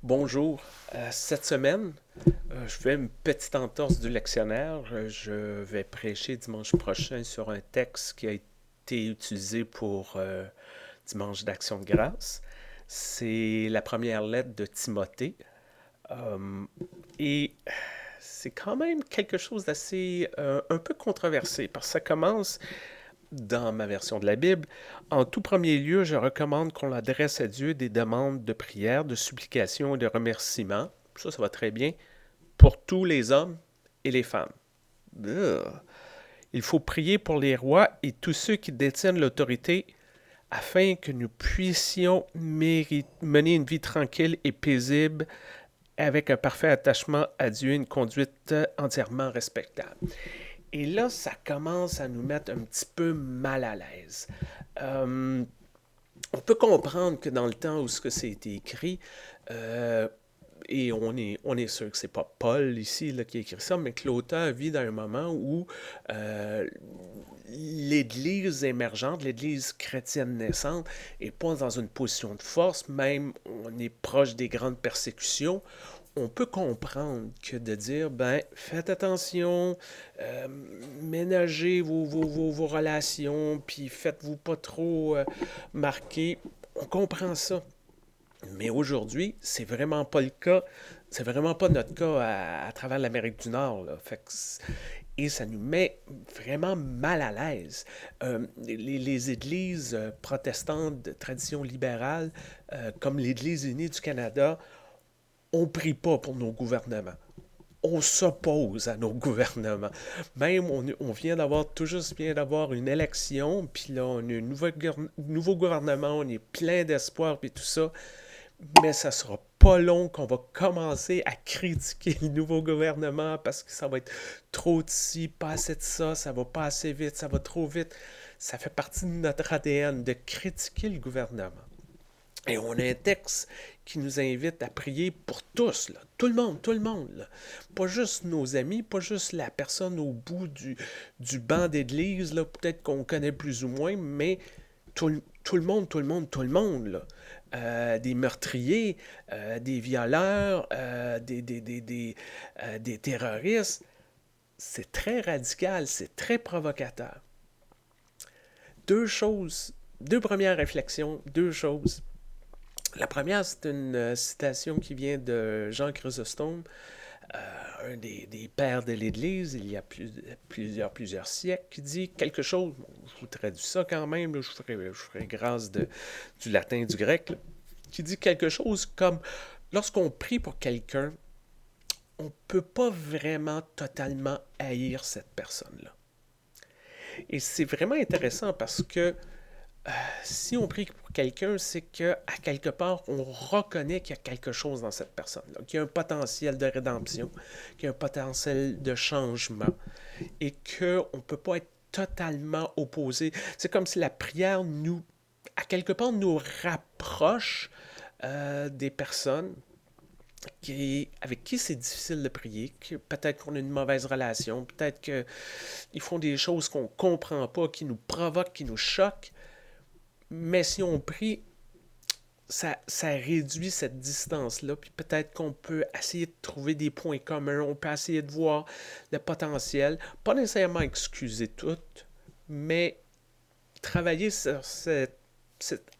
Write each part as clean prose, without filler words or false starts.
Bonjour. Cette semaine, je fais une petite entorse du lectionnaire. Je vais prêcher dimanche prochain sur un texte qui a été utilisé pour Dimanche d'Action de grâce. C'est la première lettre de Timothée. Euh, et c'est quand même quelque chose d'assez un peu controversé parce que ça commence dans ma version de la Bible. En tout premier lieu, je recommande qu'on adresse à Dieu des demandes de prière, de supplication et de remerciement. Ça va très bien pour tous les hommes et les femmes. Ugh. Il faut prier pour les rois et tous ceux qui détiennent l'autorité afin que nous puissions mener une vie tranquille et paisible avec un parfait attachement à Dieu et une conduite entièrement respectable. Et là, ça commence à nous mettre un petit peu mal à l'aise. Euh, on peut comprendre que dans le temps où ce que c'est été écrit, euh, et on est sûr que c'est pas Paul ici là, qui a écrit ça, mais que l'auteur vit dans un moment où euh, l'Église émergente, l'Église chrétienne naissante, est pas dans une position de force, même on est proche des grandes persécutions. On peut comprendre que de dire, ben, faites attention, euh, ménagez vos relations, puis faites-vous pas trop marquer. On comprend ça. Mais aujourd'hui, c'est vraiment pas le cas. C'est vraiment pas notre cas à travers l'Amérique du Nord. Là. Et ça nous met vraiment mal à l'aise. Les églises protestantes de tradition libérale, comme l'Église unie du Canada, on prie pas pour nos gouvernements. On s'oppose à nos gouvernements. Même, on vient d'avoir, tout juste vient d'avoir une élection, puis là, on a un nouveau gouvernement, on est plein d'espoir, puis tout ça. Mais ça sera pas long qu'on va commencer à critiquer le nouveau gouvernement parce que ça va être trop de ci, pas assez de ça, ça va pas assez vite, ça va trop vite. Ça fait partie de notre ADN de critiquer le gouvernement. Et on a un texte qui nous invite à prier pour tous, là. Tout le monde. Là. Pas juste nos amis, pas juste la personne au bout du banc d'église, là, peut-être qu'on connaît plus ou moins, mais tout le monde, tout le monde, tout le monde. Là. Des meurtriers, des violeurs, des terroristes. C'est très radical, c'est très provocateur. Deux premières réflexions, deux choses. La première, c'est une citation qui vient de Jean Chrysostome, un des pères de l'Église, il y a plusieurs siècles, qui dit quelque chose, bon, je vous traduis ça quand même, je ferai grâce du latin et du grec, là, qui dit quelque chose comme, lorsqu'on prie pour quelqu'un, on ne peut pas vraiment totalement haïr cette personne-là. Et c'est vraiment intéressant parce que si on prie pour quelqu'un, c'est qu'à quelque part, on reconnaît qu'il y a quelque chose dans cette personne-là, qu'il y a un potentiel de rédemption, qu'il y a un potentiel de changement et qu'on ne peut pas être totalement opposé. C'est comme si la prière à quelque part, nous rapproche des personnes avec qui c'est difficile de prier, que peut-être qu'on a une mauvaise relation, peut-être qu'ils font des choses qu'on ne comprend pas, qui nous provoquent, qui nous choquent. Mais si on prie, ça réduit cette distance-là, puis peut-être qu'on peut essayer de trouver des points communs, on peut essayer de voir le potentiel, pas nécessairement excuser tout, mais travailler sur cette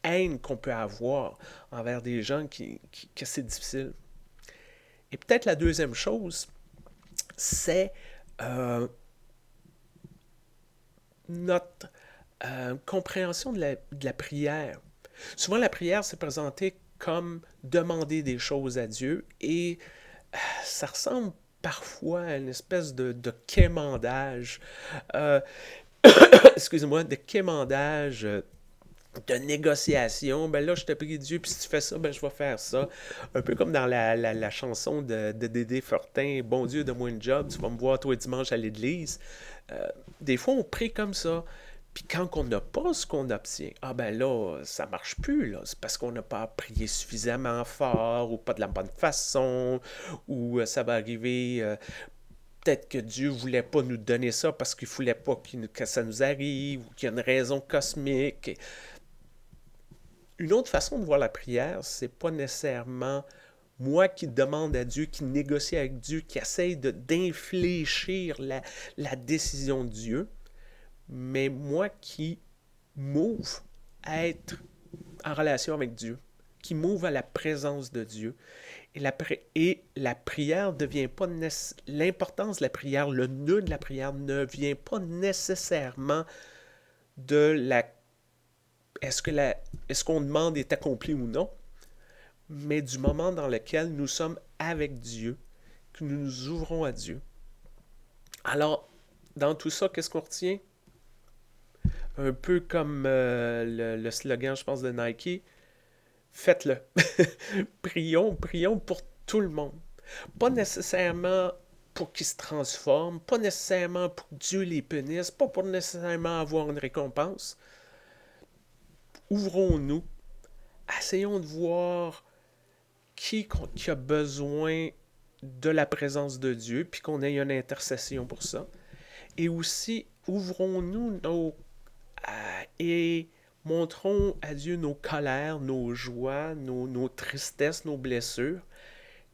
haine qu'on peut avoir envers des gens que c'est difficile. Et peut-être la deuxième chose, c'est euh, notre compréhension de la prière. Souvent, la prière s'est présentée comme demander des choses à Dieu et ça ressemble parfois à une espèce de quémandage, euh, excusez-moi, de quémandage, de négociation. Ben là, je te prie Dieu, puis si tu fais ça, ben je vais faire ça. Un peu comme dans la chanson de Dédé Fortin, Bon Dieu, donne-moi une job, tu vas me voir toi dimanche à l'église. Des fois, on prie comme ça. Puis quand on n'a pas ce qu'on obtient, ah ben là, ça marche plus, là. C'est parce qu'on n'a pas prié suffisamment fort, ou pas de la bonne façon, ou ça va arriver. Peut-être que Dieu voulait pas nous donner ça parce qu'il voulait pas que ça nous arrive, ou qu'il y a une raison cosmique. Une autre façon de voir la prière, c'est pas nécessairement Moi qui demande à Dieu, qui négocie avec Dieu, qui essaye d'infléchir la décision de Dieu, mais moi qui m'ouvre à être en relation avec Dieu, qui m'ouvre à la présence de Dieu. Et la prière ne devient pas l'importance de la prière, le nœud de la prière ne vient pas nécessairement de la est-ce qu'on demande est accompli ou non, mais du moment dans lequel nous sommes avec Dieu, que nous nous ouvrons à Dieu. Alors, dans tout ça, qu'est-ce qu'on retient? Un peu comme le slogan, je pense, de Nike, faites-le. Prions pour tout le monde. Pas nécessairement pour qu'ils se transforment, pas nécessairement pour que Dieu les punisse, pas pour nécessairement avoir une récompense. Ouvrons-nous, essayons de voir qui a besoin de la présence de Dieu, puis qu'on ait une intercession pour ça. Et aussi, ouvrons-nous et montrons à Dieu nos colères, nos joies, nos tristesses, nos blessures,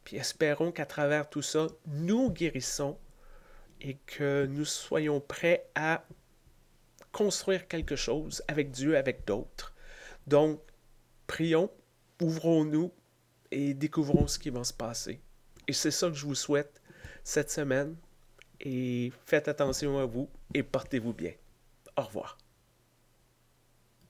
puis espérons qu'à travers tout ça, nous guérissons et que nous soyons prêts à construire quelque chose avec Dieu, avec d'autres. Donc, prions, ouvrons-nous et découvrons ce qui va se passer. Et c'est ça que je vous souhaite cette semaine. Et faites attention à vous et portez-vous bien. Au revoir.